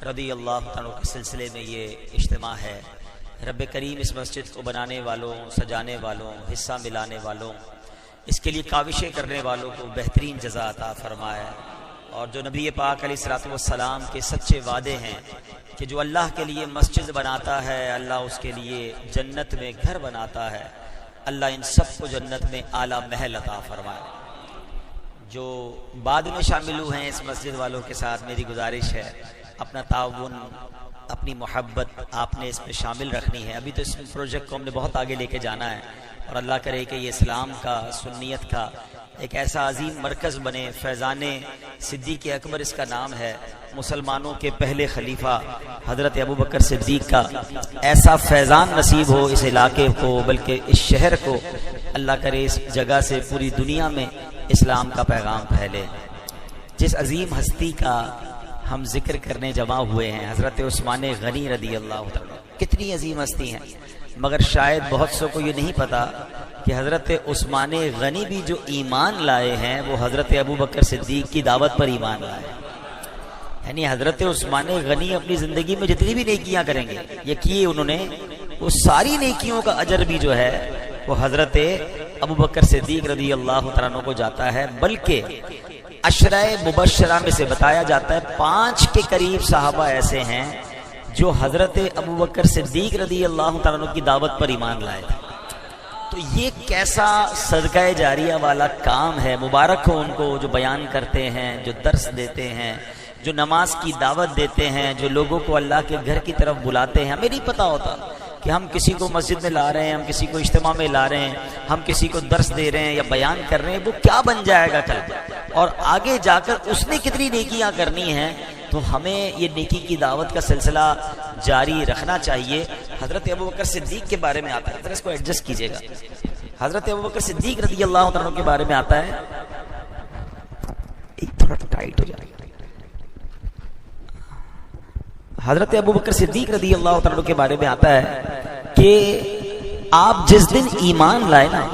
رضی اللہ عنہ کے سلسلے میں یہ اجتماع ہے۔ رب کریم اس مسجد کو بنانے والوں، سجانے والوں، حصہ ملانے والوں، اس کے لیے کاوشیں کرنے والوں کو بہترین جزا عطا فرمائے، اور جو نبی پاک علیہ الصلوۃ والسلام کے سچے وعدے ہیں کہ جو اللہ کے لیے مسجد بناتا ہے اللہ اس کے لیے جنت میں گھر بناتا ہے، اللہ ان سب کو جنت میں اعلیٰ محل عطا فرمائے۔ جو بعد میں شامل ہوئے ہیں اس مسجد والوں کے ساتھ میری گزارش ہے اپنا تعاون، اپنی محبت آپ نے اس میں شامل رکھنی ہے۔ ابھی تو اس پروجیکٹ کو ہم نے بہت آگے لے کے جانا ہے، اور اللہ کرے کہ یہ اسلام کا، سنیت کا ایک ایسا عظیم مرکز بنے۔ فیضان صدیق اکبر اس کا نام ہے، مسلمانوں کے پہلے خلیفہ حضرت ابوبکر صدیق کا ایسا فیضان نصیب ہو اس علاقے کو، بلکہ اس شہر کو، اللہ کرے اس جگہ سے پوری دنیا میں اسلام کا پیغام پھیلے۔ جس عظیم ہستی کا ہم ذکر کرنے جمع ہوئے ہیں، حضرت عثمان غنی رضی اللہ عنہ، کتنی عظیم ہستی ہیں، مگر شاید بہت سو کو یہ نہیں پتا کہ حضرت عثمان غنی بھی جو ایمان لائے ہیں وہ حضرت ابوبکر صدیق کی دعوت پر ایمان لائے۔ یعنی حضرت عثمان غنی اپنی زندگی میں جتنی بھی نیکیاں کریں گے یہ کیے انہوں نے، وہ ساری نیکیوں کا اجر بھی جو ہے وہ حضرت ابوبکر صدیق رضی اللہ عنہ کو جاتا ہے۔ بلکہ عشرہ مبشرہ میں سے بتایا جاتا ہے 5 کے قریب صحابہ ایسے ہیں جو حضرت ابوبکر صدیق رضی اللہ عنہ کی دعوت پر ایمان لائے تھے۔ تو یہ کیسا صدقہ جاریہ والا کام ہے، مبارک ہو ان کو جو بیان کرتے ہیں، جو درس دیتے ہیں، جو نماز کی دعوت دیتے ہیں، جو لوگوں کو اللہ کے گھر کی طرف بلاتے ہیں۔ ہمیں نہیں پتا ہوتا کہ ہم کسی کو مسجد میں لا رہے ہیں، ہم کسی کو اجتماع میں لا رہے ہیں، ہم کسی کو درس دے رہے ہیں یا بیان کر رہے ہیں، وہ کیا بن جائے گا کل، اور آگے جا کر اس نے کتنی نیکیاں کرنی ہیں۔ تو ہمیں یہ نیکی کی دعوت کا سلسلہ جاری رکھنا چاہیے۔ حضرت ابوبکر صدیق کے بارے میں آتا ہے، اس کو ایڈجسٹ کیجئے گا، حضرت ابوبکر صدیق رضی اللہ عنہ کے بارے میں آتا ہے، تھوڑا ٹائٹ ہو جائے گا۔ حضرت ابوبکر صدیق رضی اللہ عنہ کے بارے میں آتا ہے کہ آپ جس دن ایمان لائے نا،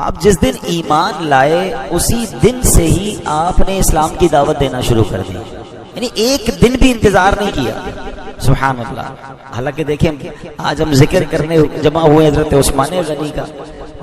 آپ جس دن ایمان لائے اسی دن سے ہی آپ نے اسلام کی دعوت دینا شروع کر دی، یعنی ایک دن بھی انتظار نہیں کیا۔ سبحان اللہ۔ حالانکہ دیکھیں آج ہم ذکر کرنے جمع ہوئے حضرت عثمان غنی کا،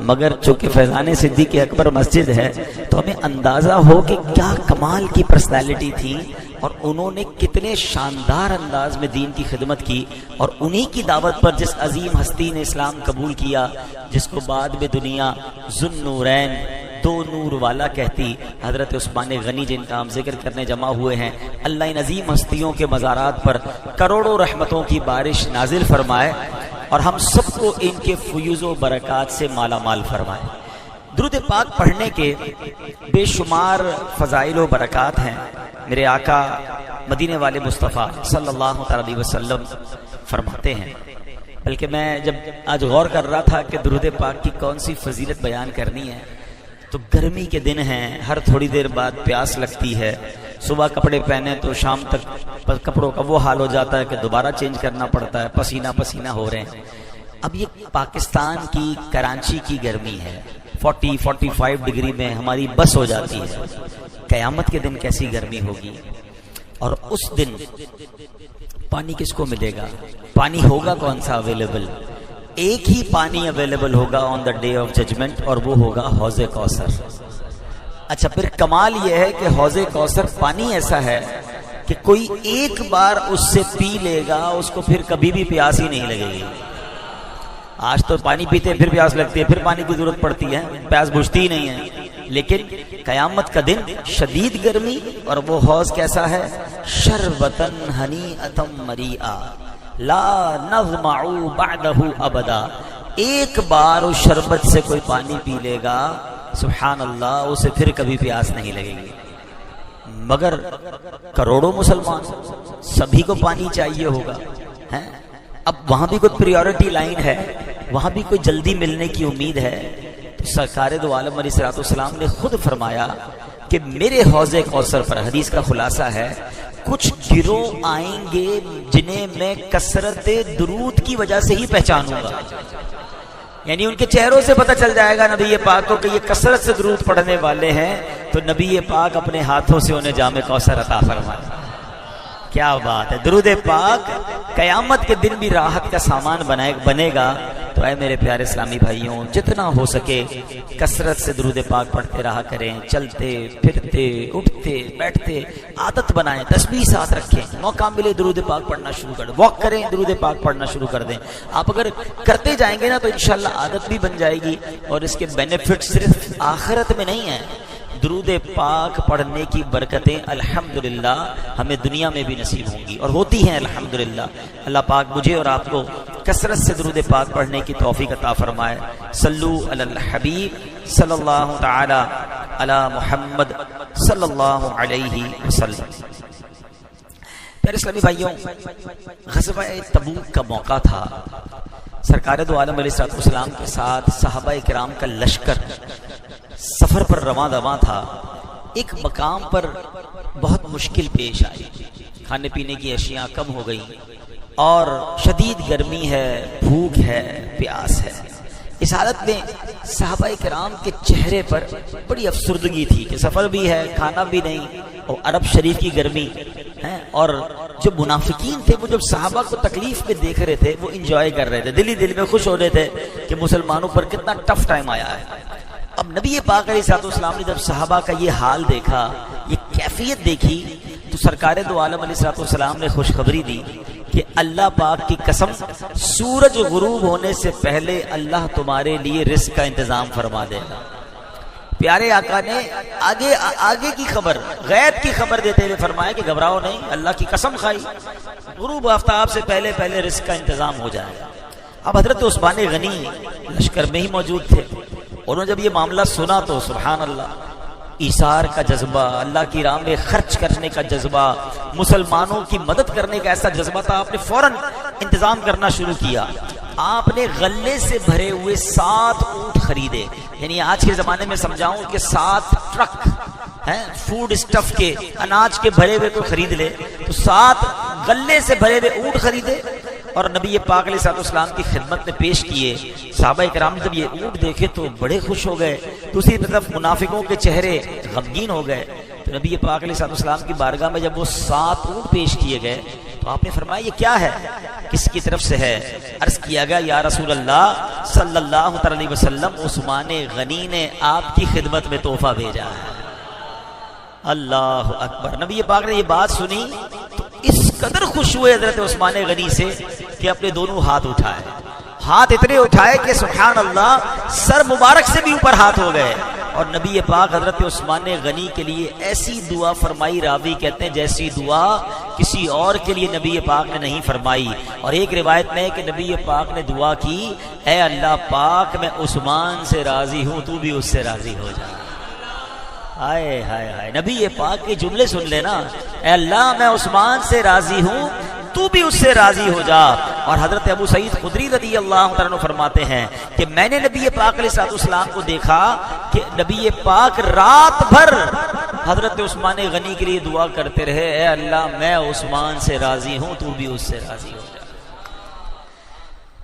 مگر چونکہ فیضان صدیق اکبر مسجد ہے تو ہمیں اندازہ ہو کہ کیا کمال کی پرسنالٹی تھی، اور انہوں نے کتنے شاندار انداز میں دین کی خدمت کی، اور انہی کی دعوت پر جس عظیم ہستی نے اسلام قبول کیا، جس کو بعد میں دنیا ذو نورین، 2 نور والا کہتی، حضرت عثمان غنی جن کا ہم ذکر کرنے جمع ہوئے ہیں، اللہ ان عظیم ہستیوں کے مزارات پر کروڑوں رحمتوں کی بارش نازل فرمائے، اور ہم سب کو ان کے فیوز و برکات سے مالا مال فرمائے۔ درود پاک پڑھنے کے بے شمار فضائل و برکات ہیں۔ میرے آقا مدینے والے مصطفیٰ صلی اللہ علیہ وسلم فرماتے ہیں، بلکہ میں جب آج غور کر رہا تھا کہ درود پاک کی کون سی فضیلت بیان کرنی ہے، تو گرمی کے دن ہیں، ہر تھوڑی دیر بعد پیاس لگتی ہے، صبح کپڑے پہنے تو شام تک کپڑوں کا وہ حال ہو جاتا ہے کہ دوبارہ چینج کرنا پڑتا ہے، پسینہ پسینہ ہو رہے ہیں۔ اب یہ پاکستان کی کراچی کی گرمی ہے، 40-45 ڈگری میں ہماری بس ہو جاتی ہے، قیامت کے دن کیسی گرمی ہوگی۔ اور اس دن پانی کس کو ملے گا؟ پانی ہوگا کون سا اویلیبل؟ ایک ہی پانی اویلیبل ہوگا آن دا ڈے آف ججمنٹ، اور وہ ہوگا حوض کوثر۔ اچھا، پھر کمال یہ ہے کہ حوض کوثر پانی ایسا ہے کہ کوئی ایک بار اس سے پی لے گا اس کو پھر کبھی بھی پیاس ہی نہیں لگے گی۔ آج تو پانی پیتے پھر پیاس لگتی ہے، پھر پانی کی ضرورت پڑتی ہے، پیاس بجھتی ہی نہیں ہے، لیکن قیامت کا دن شدید گرمی، اور وہ حوض کیسا ہے؟ شربتن ہنیئتم مریئا لا نظمع بعدہ ابدا۔ ایک بار اس شربت سے کوئی پانی پی لے گا، سبحان اللہ، اسے پھر کبھی پیاس نہیں لگے گی۔ مگر کروڑوں مسلمان، سبھی کو پانی چاہیے ہوگا، ہیں؟ اب وہاں بھی کوئی پریورٹی لائن ہے، وہاں بھی کوئی جلدی ملنے کی امید ہے، تو سرکار دو عالم علیہ الصلوۃ والسلام نے خود فرمایا کہ میرے حوض کوثر پر، حدیث کا خلاصہ ہے، کچھ گروہ آئیں گے جنہیں میں کثرت درود کی وجہ سے ہی پہچانوں گا۔ یعنی ان کے چہروں سے پتہ چل جائے گا نبی پاک کو کہ یہ کثرت سے درود پڑھنے والے ہیں، تو نبی پاک اپنے ہاتھوں سے انہیں جام کوثر عطا فرمائے۔ کیا بات ہے! درود پاک قیامت کے دن بھی راحت کا سامان بنے گا۔ تو اے میرے پیارے اسلامی بھائیوں، جتنا ہو سکے کثرت سے درود پاک پڑھتے رہا کریں، چلتے پھرتے اٹھتے بیٹھتے عادت بنائیں، تسبیح ساتھ رکھیں، موقع ملے درود پاک پڑھنا شروع کر دیں، واک کریں درود پاک پڑھنا شروع کر دیں۔ آپ اگر کرتے جائیں گے نا تو انشاءاللہ عادت بھی بن جائے گی، اور اس کے بینیفٹ صرف آخرت میں نہیں ہیں، درود پاک پڑھنے کی برکتیں الحمدللہ ہمیں دنیا میں بھی نصیب ہوں گی اور ہوتی ہیں الحمدللہ۔ اللہ پاک مجھے اور آپ کو کثرت سے درود پاک پڑھنے کی توفیق عطا فرمائے۔ صلو علی الحبیب صلی اللہ تعالی علی محمد صلی اللہ علیہ وسلم۔ پیارے اسلامی بھائیوں، غزوہ تبوک کا موقع تھا۔ سرکار دو عالم علیہ السلام کے ساتھ صحابہ کرام کا لشکر سفر پر رواں دواں تھا۔ ایک مقام پر بہت مشکل پیش آئی، کھانے پینے کی اشیاء کم ہو گئی اور شدید گرمی ہے، بھوک ہے، پیاس ہے۔ اس حالت میں صحابہ کرام کے چہرے پر بڑی افسردگی تھی کہ سفر بھی ہے، کھانا بھی نہیں، اور عرب شریف کی گرمی ہے۔ اور جو منافقین تھے وہ جب صحابہ کو تکلیف میں دیکھ رہے تھے وہ انجوائے کر رہے تھے، دل میں خوش ہو رہے تھے کہ مسلمانوں پر کتنا ٹف ٹائم آیا ہے۔ اب نبی پاک علیہ السلام نے جب صحابہ کا یہ حال دیکھا، یہ کیفیت دیکھی، تو سرکار دو عالم علیہ السلام نے خوشخبری دی کہ اللہ پاک کی قسم، سورج غروب ہونے سے پہلے اللہ تمہارے لیے رزق کا انتظام فرما دے گا۔ پیارے آقا نے آگے کی خبر، غیب کی خبر دیتے ہوئے فرمایا کہ گھبراؤ نہیں، اللہ کی قسم کھائی، غروب آفتاب سے پہلے رزق کا انتظام ہو جائے گا۔ اب حضرت عثمان غنی لشکر میں ہی موجود تھے، انہوں نے جب یہ معاملہ سنا تو سبحان اللہ، ایثار کا جذبہ، اللہ کی راہ میں خرچ کرنے کا جذبہ، مسلمانوں کی مدد کرنے کا ایسا جذبہ تھا، آپ نے فوراً انتظام کرنا شروع کیا۔ آپ نے غلے سے بھرے ہوئے 7 اونٹ خریدے، یعنی آج کے زمانے میں سمجھاؤں کہ 7 ٹرک ہیں فوڈ اسٹف کے، اناج کے بھرے ہوئے کو خرید لے، تو 7 غلے سے بھرے ہوئے اونٹ خریدے اور نبی پاک علیہ السلام کی خدمت میں پیش کیے۔ صحابہ کرام نے جب یہ اونٹ دیکھے تو بڑے خوش ہو گئے، دوسری طرف منافقوں کے چہرے غمگین ہو گئے۔ تو نبی پاک علیہ السلام کی بارگاہ میں جب وہ 7 اونٹ پیش کیے گئے تو آپ نے فرمایا یہ کیا ہے، کس کی طرف سے ہے؟ عرض کیا گیا یا رسول اللہ صلی اللہ علیہ وسلم، عثمان غنی نے آپ کی خدمت میں تحفہ بھیجا ہے۔ اللہ اکبر! نبی پاک نے یہ بات سنی تو اس قدر خوش ہوئے حضرت عثمان غنی سے کہ اپنے دونوں ہاتھ اٹھائے، ہاتھ اتنے اٹھائے کہ سبحان اللہ سر مبارک سے بھی اوپر ہاتھ ہو گئے، اور نبی پاک حضرت عثمان غنی کے لیے ایسی دعا فرمائی، راوی کہتے ہیں جیسی دعا کسی اور کے لیے نبی پاک نے نہیں فرمائی۔ اور ایک روایت میں کہ نبی پاک نے دعا کی، اے اللہ پاک میں عثمان سے راضی ہوں، تو بھی اس سے راضی ہو جا۔ ہائے ہائے ہائے! نبی پاک کے جملے سن لینا، اے اللہ میں عثمان سے راضی ہوں، تو بھی اس سے راضی ہو جا۔ اور حضرت ابو سعید خدری رضی اللہ تعالیٰ عنہ فرماتے ہیں کہ میں نے نبی پاک علیہ السلام کو دیکھا کہ نبی پاک رات بھر حضرت عثمان غنی کے لیے دعا کرتے رہے، اے اللہ میں عثمان سے راضی ہوں، تو بھی اس سے راضی ہو جا۔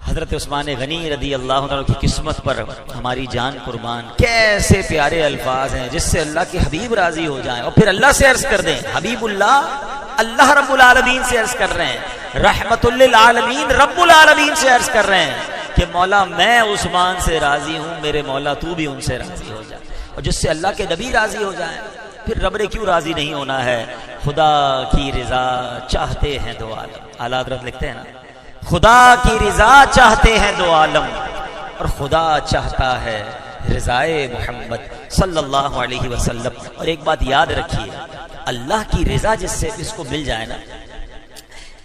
حضرت عثمان غنی رضی اللہ عنہ کی قسمت پر ہماری جان قربان۔ کیسے پیارے الفاظ ہیں جس سے اللہ کے حبیب راضی ہو جائیں، اور پھر اللہ سے عرض کر دیں، حبیب اللہ اللہ رب العالمین سے عرض کر رہے ہیں، رحمت للعالمین رب العالمین سے عرض کر رہے ہیں کہ مولا میں عثمان سے راضی ہوں، میرے مولا تو بھی ان سے راضی ہو جائے۔ اور جس سے اللہ کے نبی راضی ہو جائیں پھر رب نے کیوں راضی نہیں ہونا ہے؟ خدا کی رضا چاہتے ہیں دو عالم۔ اعلیٰ حضرت لکھتے ہیں نا، خدا کی رضا چاہتے ہیں دو عالم، اور خدا چاہتا ہے رضائے محمد صلی اللہ علیہ وسلم۔ اور ایک بات یاد رکھیے، اللہ کی رضا جس کو مل جائے نا،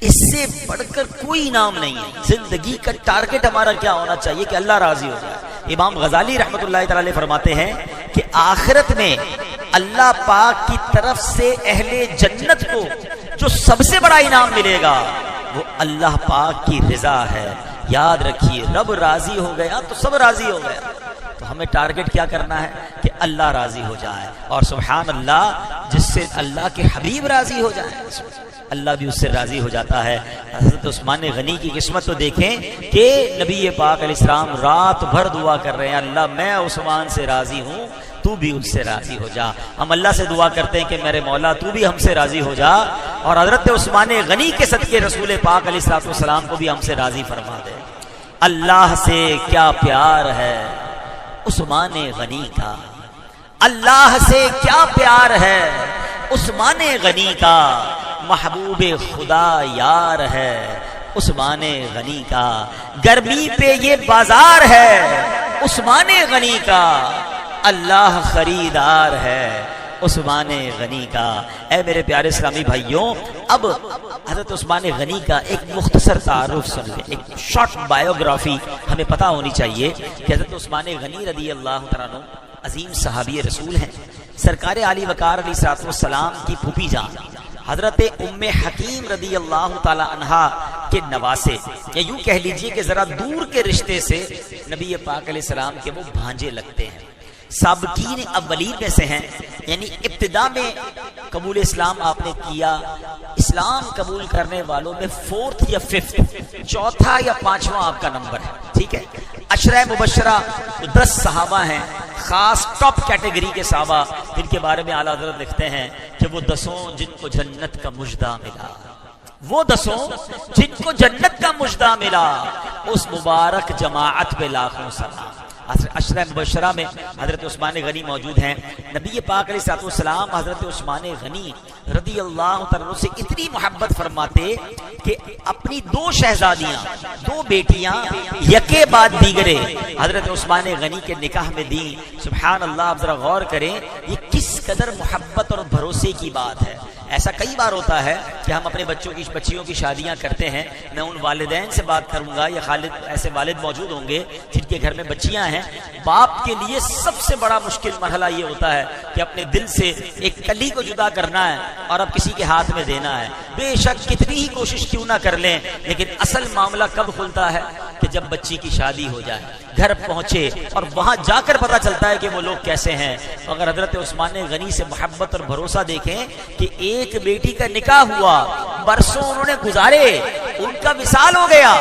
اس سے بڑھ کر کوئی انعام نہیں ہے۔ زندگی کا ٹارگٹ ہمارا کیا ہونا چاہیے کہ اللہ راضی ہو جائے۔ امام غزالی رحمۃ اللہ تعالی علیہ فرماتے ہیں کہ آخرت میں اللہ پاک کی طرف سے اہل جنت کو جو سب سے بڑا انعام ملے گا وہ اللہ پاک کی رضا ہے۔ یاد رکھیے، رب راضی ہو گیا تو سب راضی ہو گیا۔ تو ہمیں ٹارگٹ کیا کرنا ہے کہ اللہ راضی ہو جائے، اور سبحان اللہ جس سے اللہ کے حبیب راضی ہو جائے اللہ بھی اس سے راضی ہو جاتا ہے۔ حضرت عثمان غنی کی قسمت تو دیکھیں کہ نبی پاک علیہ السلام رات بھر دعا کر رہے ہیں، اللہ میں عثمان سے راضی ہوں، تو بھی ان سے راضی ہو جا۔ ہم اللہ سے دعا کرتے ہیں کہ میرے مولا تو بھی ہم سے راضی ہو جا، اور حضرت عثمان غنی کے صدقے رسول پاک علیہ السلام کو بھی ہم سے راضی فرما دے۔ اللہ سے کیا پیار ہے عثمان غنی کا، اللہ سے کیا پیار ہے عثمان غنی کا، محبوب خدا یار ہے عثمان غنی کا، گرمی پہ یہ بازار ہے عثمان غنی کا، اللہ خریدار ہے عثمان غنی کا۔ اے میرے پیارے اسلامی بھائیوں، اب حضرت عثمان غنی کا ایک مختصر تعارف سن لیں، ایک شارٹ بایوگرافی ہمیں پتہ ہونی چاہیے کہ حضرت عثمان غنی رضی اللہ تعالیٰ عنہ عظیم صحابی رسول ہیں، سرکار علی وقار علیہ السلام کی پھوپھی جان حضرت ام حکیم رضی اللہ تعالی عنہا کے نواسے، یا یوں کہہ لیجئے کہ ذرا دور کے رشتے سے نبی پاک علیہ السلام کے وہ بھانجے لگتے ہیں، سابقین اولین میں سے ہیں، یعنی ابتدا میں قبول اسلام آپ نے کیا، اسلام قبول کرنے والوں میں 4th یا 5th، چوتھا یا 5واں آپ کا نمبر ہے، ٹھیک ہے۔ عشرہ مبشرہ 10 صحابہ ہیں، خاص ٹاپ کیٹیگری کے صحابہ جن کے بارے میں اعلیٰ حضرت لکھتے ہیں کہ وہ 10 جن کو جنت کا مژدہ ملا، وہ 10 جن کو جنت کا مژدہ ملا، اس مبارک جماعت پہ لاکھوں سلام۔ عشرہ مبشرہ میں حضرت عثمان غنی موجود ہیں۔ نبی پاک علیہ السلام حضرت عثمان غنی رضی اللہ تعالیٰ سے اتنی محبت فرماتے کہ اپنی 2 شہزادیاں، 2 بیٹیاں یکے بعد دیگرے حضرت عثمان غنی کے نکاح میں دی۔ سبحان اللہ، آپ ذرا غور کریں یہ کس قدر محبت اور بھروسے کی بات ہے۔ ایسا کئی بار ہوتا ہے کہ ہم اپنے بچیوں کی شادیاں کرتے ہیں، میں ان والدین سے بات کروں گا یا ایسے والد موجود ہوں گے جن کے گھر میں بچیاں ہیں، باپ کے لیے سب سے بڑا مشکل مرحلہ یہ ہوتا ہے کہ اپنے دل سے ایک کلی کو جدا کرنا ہے اور اب کسی کے ہاتھ میں دینا ہے۔ بے شک کتنی ہی کوشش کیوں نہ کر لیں، لیکن اصل معاملہ کب کھلتا ہے کہ جب بچی کی شادی ہو جائے، گھر پہنچے اور وہاں جا کر پتہ چلتا ہے کہ وہ لوگ کیسے ہیں۔ اگر حضرت عثمان غنی سے محبت اور بھروسہ دیکھیں کہ ایک بیٹی کا نکاح ہوا، برسوں انہوں نے گزارے، ان کا وصال ہو گیا،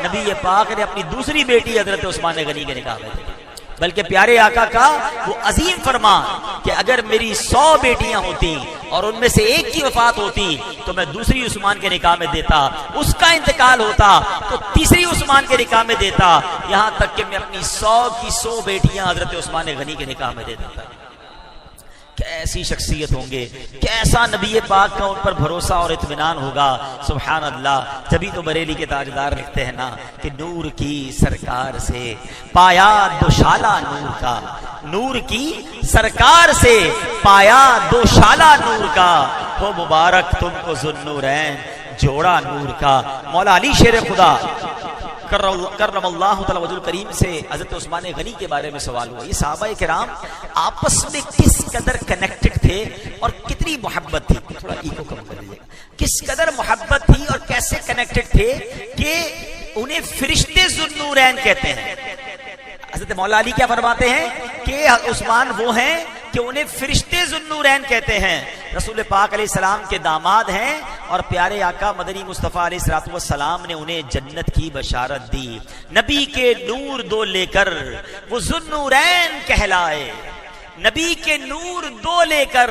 نبی پاک نے اپنی دوسری بیٹی حضرت عثمان غنی کے نکاح میں دی، بلکہ پیارے آقا کا وہ عظیم فرمان کہ اگر میری 100 بیٹیاں ہوتی اور ان میں سے ایک کی وفات ہوتی تو میں دوسری عثمان کے نکاح میں دیتا، اس کا انتقال ہوتا تو تیسری عثمان کے نکاح میں دیتا، یہاں تک کہ میں اپنی 100 کی 100 بیٹیاں حضرت عثمان غنی کے نکاح میں دے دیتا۔ کیسی شخصیت ہوں گے، کیسا نبی پاک کا ان پر بھروسہ اور اطمینان ہوگا، سبحان اللہ۔ جبھی تو بریلی کے تاجدار لکھتے ہیں نا کہ نور کی سرکار سے پایا دوشالہ نور کا، نور کی سرکار سے پایا دوشالہ نور کا، ہو مبارک تم کو ذوالنورین جوڑا نور کا۔ مولا علی شیر خدا کرم اللہ تعالی وجہ کریم سے حضرت عثمان غنی کے بارے میں سوال ہوا۔ یہ صحابہ کرام آپس میں کس قدر کنیکٹڈ تھے اور کتنی محبت تھی، تھوڑا ایکو کم کر لیجیے، کس قدر محبت تھی اور کیسے کنیکٹڈ تھے کہ انہیں فرشتے ذوالنورین کہتے ہیں۔ حضرت مولا علی کیا فرماتے ہیں کہ عثمان وہ ہیں کہ انہیں فرشتے ذوالنورین کہتے ہیں، رسول پاک علیہ السلام کے داماد ہیں، اور پیارے آقا مدنی مصطفیٰ علیہ السلام نے انہیں جنت کی بشارت دی۔ نبی کے نور 2 لے کر وہ ذوالنورین کہلائے، نبی کے نور 2 لے کر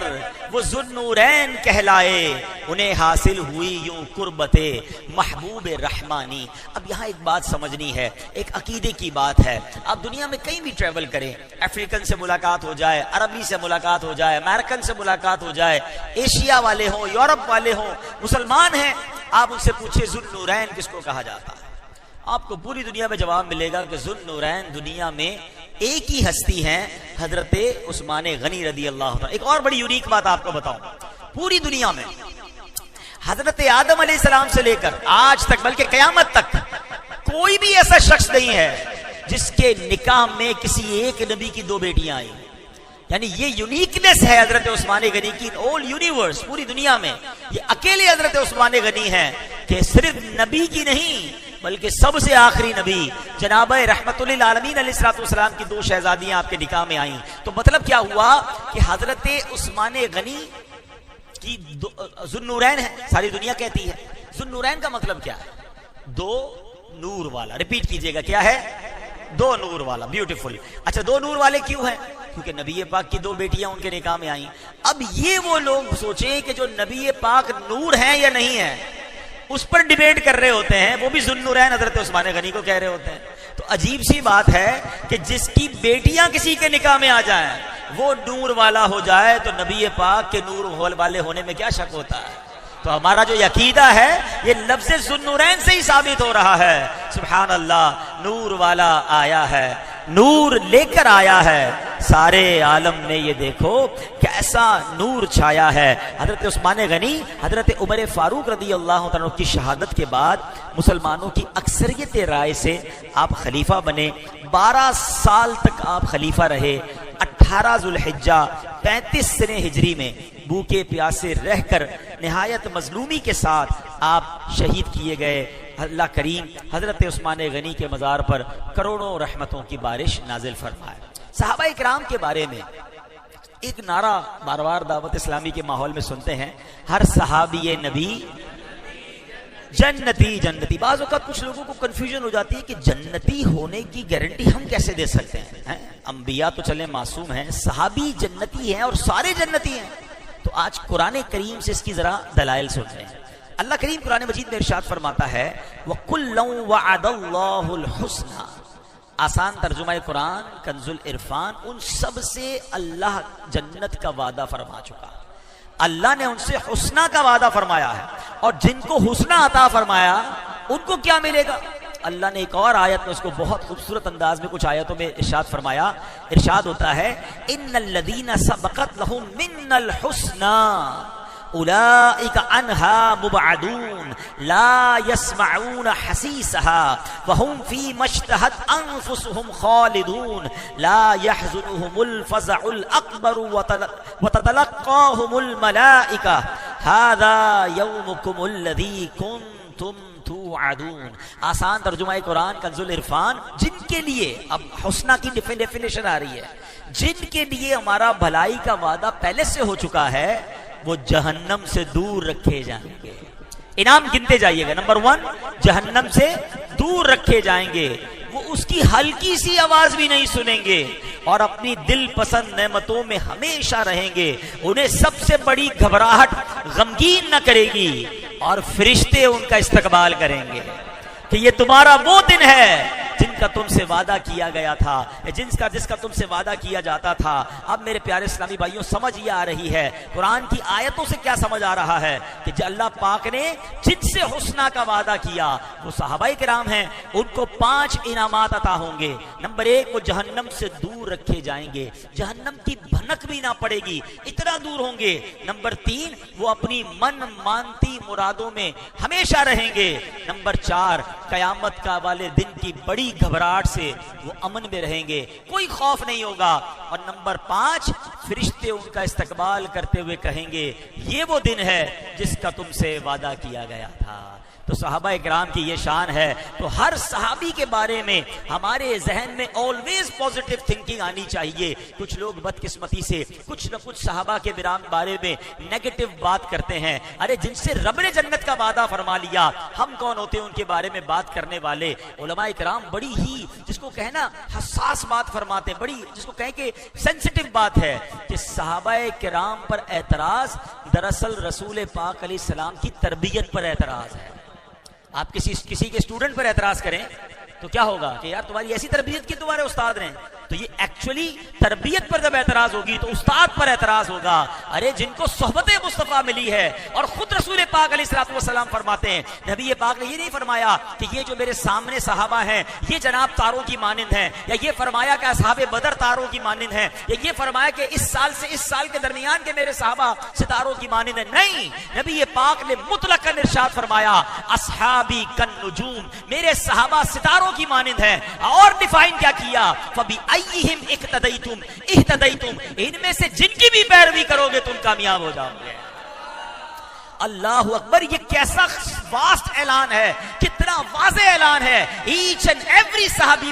وہ ذوالنورین کہلائے، انہیں حاصل ہوئی یوں قربت محبوب رحمانی۔ اب یہاں ایک بات سمجھنی ہے، ایک عقیدے کی بات ہے۔ آپ دنیا میں کہیں بھی ٹریول کریں، افریقن سے ملاقات ہو جائے، عربی سے ملاقات ہو جائے، امریکن سے ملاقات ہو جائے، ایشیا والے ہوں، یورپ والے ہوں، مسلمان ہیں، آپ ان سے پوچھیں ذوالنورین کس کو کہا جاتا ہے، آپ کو پوری دنیا میں جواب ملے گا کہ ذوالنورین دنیا میں ایک ہی ہستی ہیں، حضرت عثمان غنی رضی اللہ عنہ۔ ایک اور بڑی یونیک بات آپ کو بتاؤں، پوری دنیا میں حضرت آدم علیہ السلام سے لے کر آج تک بلکہ قیامت تک کوئی بھی ایسا شخص نہیں ہے جس کے نکاح میں کسی ایک نبی کی 2 بیٹیاں آئیں، یعنی یہ یونیکنس ہے حضرت عثمان غنی کی آل یونیورس، پوری دنیا میں یہ اکیلے حضرت عثمان غنی ہیں کہ صرف نبی کی نہیں بلکہ سب سے آخری نبی جناب رحمت للعالمین علیہ الصلوۃ والسلام کی 2 شہزادیاں آپ کے نکاح میں آئیں. تو مطلب کیا ہوا کہ حضرت عثمان غنی کی ذوالنورین ہے، ساری دنیا کہتی ہے. ذوالنورین کا مطلب کیا ہے؟ 2 نور والا. ریپیٹ کیجئے گا، کیا ہے؟ 2 نور والا. بیوٹیفل. اچھا 2 نور والے کیوں ہیں؟ کیونکہ نبی پاک کی 2 بیٹیاں ان کے نکاح میں آئیں. اب یہ وہ لوگ سوچیں کہ جو نبی پاک نور ہیں یا نہیں ہیں، اس پر ڈیبیٹ کر رہے ہوتے ہیں. وہ بھی ذوالنورین حضرت عثمان غنی کو کہہ رہے ہوتے ہیں. تو عجیب سی بات ہے کہ جس کی بیٹیاں کسی کے نکاح میں آ جائیں وہ نور والا ہو جائے تو نبی پاک کے نور والے ہونے میں کیا شک ہوتا ہے؟ تو ہمارا جو عقیدہ ہے یہ لفظ ذوالنورین سے ہی ثابت ہو رہا ہے. سبحان اللہ. نور والا آیا ہے، نور لے کر آیا ہے سارے عالم میں. یہ دیکھو کیسا نور چھایا ہے. حضرت عثمان غنی حضرت عمر فاروق رضی اللہ عنہ کی شہادت کے بعد مسلمانوں کی اکثریت رائے سے آپ خلیفہ بنے. 12 سال تک آپ خلیفہ رہے. 18 ذوالحجہ 35 سنہ ہجری میں بھوکے پیاسے رہ کر نہایت مظلومی کے ساتھ آپ شہید کیے گئے. اللہ کریم حضرت عثمان غنی کے مزار پر کروڑوں رحمتوں کی بارش نازل فرمائے. صحابہ کرام کے بارے میں ایک نعرہ بار بار دعوت اسلامی کے ماحول میں سنتے ہیں، ہر صحابی نبی جنتی جنتی. بعض اوقات کچھ لوگوں کو کنفیوژن ہو جاتی ہے کہ جنتی ہونے کی گارنٹی ہم کیسے دے سکتے ہیں؟ انبیاء تو چلے معصوم ہیں، صحابی جنتی ہیں اور سارے جنتی ہیں. تو آج قرآن کریم سے اس کی ذرا دلائل سنتے ہیں. اللہ کریم قرآن مجید میں ارشاد فرماتا ہے وَكُلًّا وَعَدَ اللَّهُ الْحُسْنَى. آسان ترجمہ قرآن کنز العرفان. ان سب سے اللہ جنت کا وعدہ فرما چکا. اللہ نے ان سے حسنہ کا وعدہ فرمایا ہے، اور جن کو حسنہ عطا فرمایا ان کو کیا ملے گا؟ اللہ نے ایک اور آیت میں اس کو بہت خوبصورت انداز میں کچھ آیتوں میں ارشاد فرمایا. ارشاد ہوتا ہے ان الذین سبقت لهم منا الحسنى اولئک عنها مبعدون لا يسمعون حسیسها وهم فيما اشتهت انفسهم خالدون لا يحزنهم الفزع الاکبر وتتلقاهم الملائکہ هذا يومكم الذی کنتم توعدون. آسان ترجمہ قرآن کنز العرفان. جن کے لیے اب حسنہ کی ڈیفینیشن آ رہی ہے، جن کے لیے ہمارا بھلائی کا وعدہ پہلے سے ہو چکا ہے وہ جہنم سے دور رکھے جائیں گے. انعام گنتے جائیے گا. نمبر 1 جہنم سے دور رکھے جائیں گے. وہ اس کی ہلکی سی آواز بھی نہیں سنیں گے اور اپنی دل پسند نعمتوں میں ہمیشہ رہیں گے. انہیں سب سے بڑی گھبراہٹ غمگین نہ کرے گی اور فرشتے ان کا استقبال کریں گے کہ یہ تمہارا وہ دن ہے جن کا تم سے وعدہ کیا گیا تھا، جس کا تم سے وعدہ کیا جاتا تھا. اب میرے پیارے اسلامی بھائیوں سمجھ یہ آ رہی ہے قرآن کی آیتوں سے کیا سمجھ آ رہا ہے کہ اللہ پاک نے جن سے حسنہ کا وعدہ کیا وہ صحابہ کرام ہیں. ان کو 5 انعامات عطا ہوں گے. نمبر 1 وہ جہنم سے دور رکھے جائیں گے، جہنم کی بھنک بھی نہ پڑے گی، اتنا دور ہوں گے. نمبر 3 وہ اپنی من مانتی مرادوں میں ہمیشہ رہیں گے. نمبر 4 قیامت کا والے دن کی بڑی گھبراہٹ سے وہ امن میں رہیں گے، کوئی خوف نہیں ہوگا. اور نمبر 5 فرشتے ان کا استقبال کرتے ہوئے کہیں گے یہ وہ دن ہے جس کا تم سے وعدہ کیا گیا تھا. تو صحابہ کرام کی یہ شان ہے. تو ہر صحابی کے بارے میں ہمارے ذہن میں آلویز پازیٹیو تھنکنگ آنی چاہیے. کچھ لوگ بدقسمتی سے کچھ نہ کچھ صحابہ کے بارے میں نیگیٹو بات کرتے ہیں. ارے جن سے رب نے جنت کا وعدہ فرما لیا ہم کون ہوتے ہیں ان کے بارے میں بات کرنے والے؟ علماء کرام بڑی ہی جس کو کہنا حساس بات فرماتے ہیں، بڑی جس کو کہیں کہ سینسیٹیو بات ہے کہ صحابہ کرام پر اعتراض دراصل رسول پاک علیہ السلام کی تربیت پر اعتراض ہے. آپ کسی کے اسٹوڈنٹ پر اعتراض کریں تو کیا ہوگا کہ یار تمہاری ایسی تربیت کی تمہارے استاد نے، تو یہ ایکچولی تربیت پر جب اعتراض ہوگی تو استاد پر اعتراض ہوگا. ارے جن کو صحبت مصطفیٰ ملی ہے، اور خود رسول پاک علیہ الصلوۃ والسلام فرماتے ہیں، نبی پاک نے یہ نہیں فرمایا کہ یہ جو میرے سامنے صحابہ ہیں یہ جناب تاروں کی مانند ہیں، یا یہ فرمایا کہ اصحاب بدر تاروں کی مانند ہیں، یا یہ فرمایا کہ اس سال سے اس سال کے درمیان کے میرے صحابہ ستاروں کی مانند ہیں. نہیں، نبی پاک نے مطلقاً ارشاد فرمایا اصحابی کالنجوم، میرے صحابہ ستاروں کی مانند ہیں. اور ڈیفائن کیا کیا؟ فبأیہم اقتدیتم اہتدیتم، ان میں سے جن کی بھی پیروی کرو گے تم کامیاب ہو جاؤ گے. اللہ اکبر. یہ کیسا واسٹ اعلان ہے, کتنا واضح اعلان ہے. ایچ اینڈ ایوری صحابی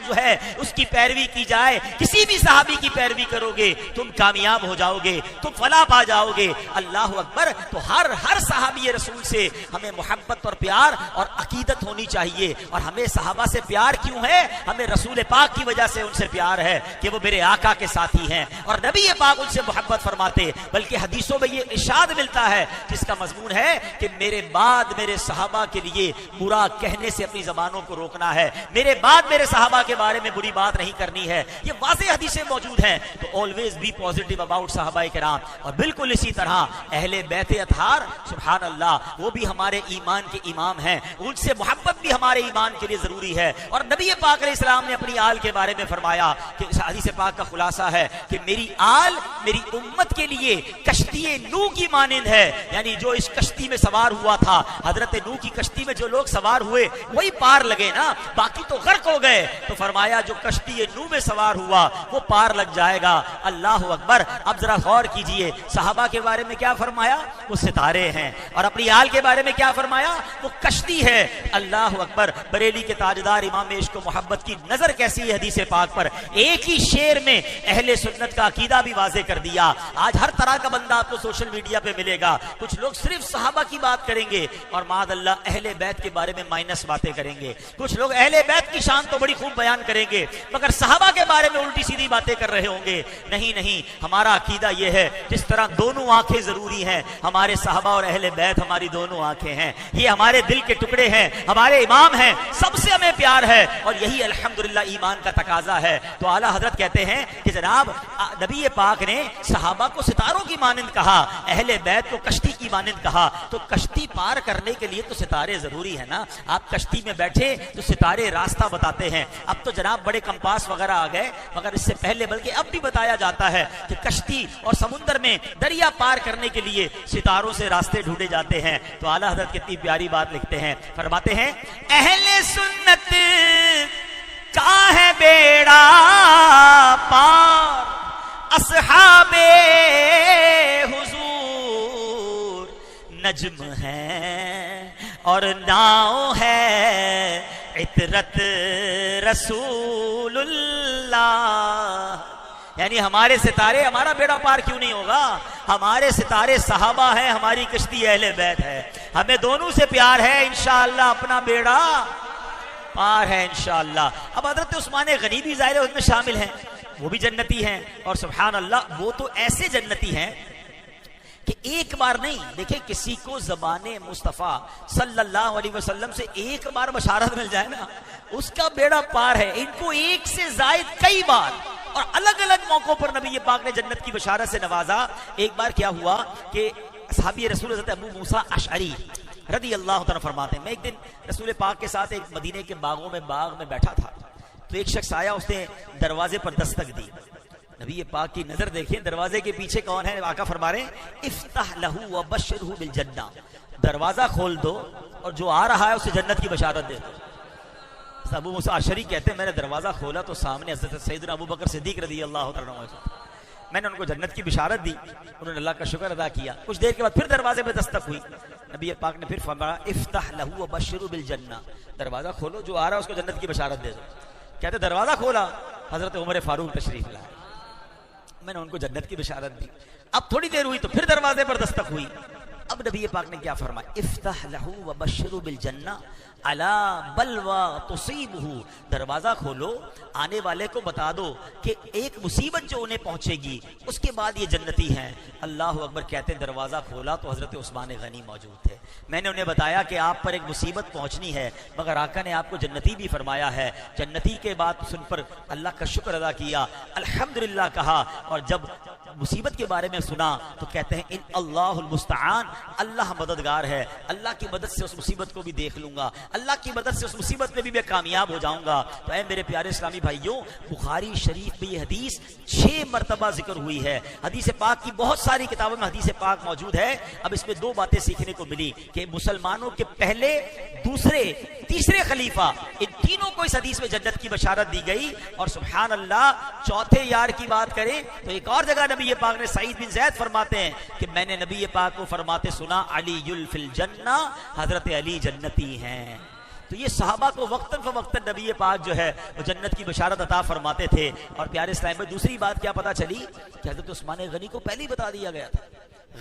جو ہے اس کی پیروی کی جائے. کسی بھی صحابی کی پیروی کرو گے تم کامیاب ہو جاؤ گے, تم فلاح پا جاؤ گے. اللہ اکبر. تو ہر صحابی رسول سے ہمیں محبت اور پیار اور عقیدت ہونی چاہیے. اور ہمیں صحابہ سے پیار کیوں ہے؟ ہمیں رسول پاک کی وجہ سے ان سے پیار ہے کہ وہ میرے آقا کے ساتھی ہیں اور نبی پاک ان سے محبت فرماتے. بلکہ حدیثوں میں یہ ارشاد ملتا ہے جس کا مضمون ہے کہ میرے بعد میرے صحابہ کے لیے برا کہنے سے اپنی زبانوں کو روکنا ہے, میرے بعد میرے صحابہ کے بارے میں بری بات نہیں کرنی ہے. یہ واضح حدیثیں موجود ہیں. تو always be positive about صحابہ کرام. اور بالکل اسی طرح اہل بیت اطہار, سبحان اللہ, وہ بھی ہمارے ایمان کے امام ہیں. ان سے محبت بھی ہمارے ایمان کے لیے ضروری ہے. اور نبی پاک علیہ السلام نے اپنی آل کے بارے میں فرمایا کہ حدیث پاک کا خلاصہ ہے کہ میری آل میری امت کے لیے کشتی نوح کی مانند ہے. یعنی جو اس کشتی میں سوار ہوا تھا, حضرت نوح کی کشتی میں جو لوگ سوار ہوئے وہی پار لگے نا, باقی تو غرق ہو گئے. تو فرمایا جو کشتی نوح میں سوار ہوا وہ پار لگ جائے گا. اللہ اکبر. اب ذرا غور کیجئے, صحابہ کے بارے میں کیا فرمایا؟ وہ ستارے ہیں. اور اپنی آل کے بارے میں کیا فرمایا؟ وہ کشتی ہے. اللہ اکبر. بریلی کے تاجدار امام عشق و محبت کی نظر کیسی ہے حدیث پاک پر. ایک ہی شعر میں اہل سنت کا عقیدہ بھی واضح کر دیا. آج ہر طرح کا بندہ آپ کو سوشل میڈیا پہ ملے گا. کچھ لوگ صرف صحابہ کی بات کریں گے اور معاذ اللہ اہل بیت کے بارے میں مائنس باتیں کریں گے. کچھ لوگ اہل بیت کی شان تو بڑی خوب بیان کریں گے مگر صحابہ کے بارے میں الٹی سیدھی باتیں کر رہے ہوں گے. نہیں نہیں, ہمارا عقیدہ یہ ہے جس طرح دونوں آنکھیں ضروری ہیں, ہمارے صحابہ اور اہل بیت ہماری دونوں آنکھیں ہیں. یہ ہمارے دل کے ٹکڑے ہیں, ہمارے امام ہیں, سب سے ہمیں پیار ہے. اور یہی الحمدللہ ایمان کا تقاضا ہے. تو اعلیٰ حضرت کہتے ہیں کہ جناب نبی پاک نے صحابہ کو ستاروں کی مانند کہا, اہل بیت کو کشتی کی مانند کہا. تو کشتی پار کرنے کے لیے تو ستارے ضروری ہے نا. آپ کشتی میں بیٹھے تو ستارے راستہ بتاتے ہیں. اب تو جناب بڑے کمپاس وغیرہ آ گئے, مگر اس سے پہلے بلکہ اب بھی بتایا جاتا ہے کہ کشتی اور سمندر میں دریا پار کرنے کے لیے ستاروں سے راستے ڈھونڈے جاتے ہیں. تو اعلیٰ حضرت کتنی پیاری بات لکھتے ہیں, فرماتے ہیں اہل سنت کا ہے بیڑا پار, اصحاب حضور نجم ہے اور ناؤ ہے عطرت رسول اللہ. یعنی ہمارے ستارے, ہمارا بیڑا پار کیوں نہیں ہوگا؟ ہمارے ستارے صحابہ ہیں, ہماری کشتی اہل بیت ہے. ہمیں دونوں سے پیار ہے, انشاءاللہ اپنا بیڑا پار ہے انشاءاللہ. اب حضرت عثمان غنی بھی ظاہر ہے اس میں شامل ہیں, وہ بھی جنتی ہیں. اور سبحان اللہ وہ تو ایسے جنتی ہیں کہ ایک بار نہیں, دیکھیں کسی کو زبان مصطفیٰ صلی اللہ علیہ وسلم سے ایک بار بشارت مل جائے نا, اس کا بیڑا پار ہے. ان کو ایک سے زائد کئی بار اور الگ الگ موقعوں پر نبی پاک نے جنت کی بشارت سے نوازا. ایک بار کیا ہوا کہ صحابی رسول حضرت ابو موسیٰ اشعری رضی اللہ تعالیٰ فرماتے ہیں, میں ایک دن رسول پاک کے ساتھ ایک مدینے کے باغ میں بیٹھا تھا. تو ایک شخص آیا, اس نے دروازے پر دستک دی. نبی پاک کی نظر دیکھیں, دروازے کے پیچھے کون ہے؟ آقا فرما رہے ہیں افتح لہو وبشرہ بالجنہ, دروازہ کھول دو اور جو آ رہا ہے اسے جنت کی بشارت دے دو. ابو موسیٰ اشعری کہتے ہیں میں نے دروازہ کھولا تو سامنے حضرت سیدنا ابو بکر صدیق رضی اللہ تعالیٰ عنہ. میں نے ان کو جنت کی بشارت دی, انہوں نے اللہ کا شکر ادا کیا. کچھ دیر کے بعد پھر دروازے میں دستک ہوئی. نبی پاک نے پھر فرمایا افتح لہو وبشرہ بالجنہ, دروازہ کھولو, جو آ رہا ہے اس کو جنت کی بشارت دے دو. کہتے دروازہ کھولا, حضرت عمر فاروق تشریف لائے, میں نے ان کو جنت کی بشارت دی. اب تھوڑی دیر ہوئی تو پھر دروازے پر دستک ہوئی. اب نبی پاک نے کیا فرمایا افتح لہو وبشرہ بالجنہ الا بلوا تصیبہ, دروازہ کھولو, آنے والے کو بتا دو کہ ایک مصیبت جو انہیں پہنچے گی اس کے بعد یہ جنتی ہیں. اللہ اکبر. کہتے ہیں دروازہ کھولا تو حضرت عثمان غنی موجود تھے. میں نے انہیں بتایا کہ آپ پر ایک مصیبت پہنچنی ہے مگر آقا نے آپ کو جنتی بھی فرمایا ہے. جنتی کے بعد سن پر اللہ کا شکر ادا کیا, الحمدللہ کہا. اور جب مصیبت کے بارے میں سنا تو کہتے ہیں ان اللہ المستعان, اللہ مددگار ہے, اللہ کی مدد سے اس مصیبت کو بھی دیکھ لوں گا, اللہ کی مدد سے اس مصیبت میں بھی میں کامیاب ہو جاؤں گا. تو اے میرے پیارے اسلامی بھائیوں, بخاری شریف میں یہ حدیث 6 مرتبہ ذکر ہوئی ہے. حدیث پاک کی بہت ساری کتابوں میں حدیث پاک موجود ہے. اب اس میں 2 باتیں سیکھنے کو ملی کہ مسلمانوں کے پہلے, دوسرے, تیسرے خلیفہ, ان تینوں کو اس حدیث میں جنت کی بشارت دی گئی. اور سبحان اللہ, چوتھے یار کی بات کریں تو ایک اور جگہ نبی نبی پاک نے سعید بن زید فرماتے ہیں کہ میں نے نبی پاک کو فرماتے سنا علی فی الجنہ، حضرت علی جنتی ہیں. تو یہ صحابہ کو وقتاً فوقتاً نبی پاک جو ہے وہ جنت کی بشارت عطا فرماتے تھے. اور پیارے اسلام میں دوسری بات کیا پتہ چلی کہ حضرت عثمان غنی کو پہلے ہی بتا دیا گیا تھا.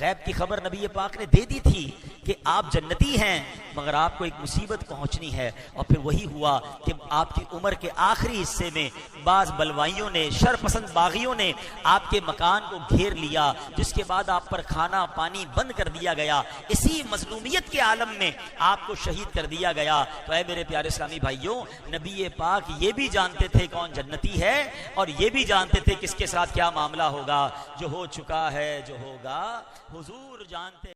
غیب کی خبر نبی پاک نے دے دی تھی کہ آپ جنتی ہیں، مگر آپ کو ایک مصیبت پہنچنی ہے. اور پھر وہی ہوا کہ آپ کی عمر کے آخری حصے میں بعض بلوائیوں نے، شر پسند باغیوں نے آپ کے مکان کو گھیر لیا، جس کے بعد آپ پر کھانا پانی بند کر دیا گیا. اسی مظلومیت کے عالم میں آپ کو شہید کر دیا گیا. تو اے میرے پیارے اسلامی بھائیوں، نبی پاک یہ بھی جانتے تھے کون جنتی ہے، اور یہ بھی جانتے تھے کس کے ساتھ کیا معاملہ ہوگا. جو ہو چکا ہے، جو ہوگا حضور جانتے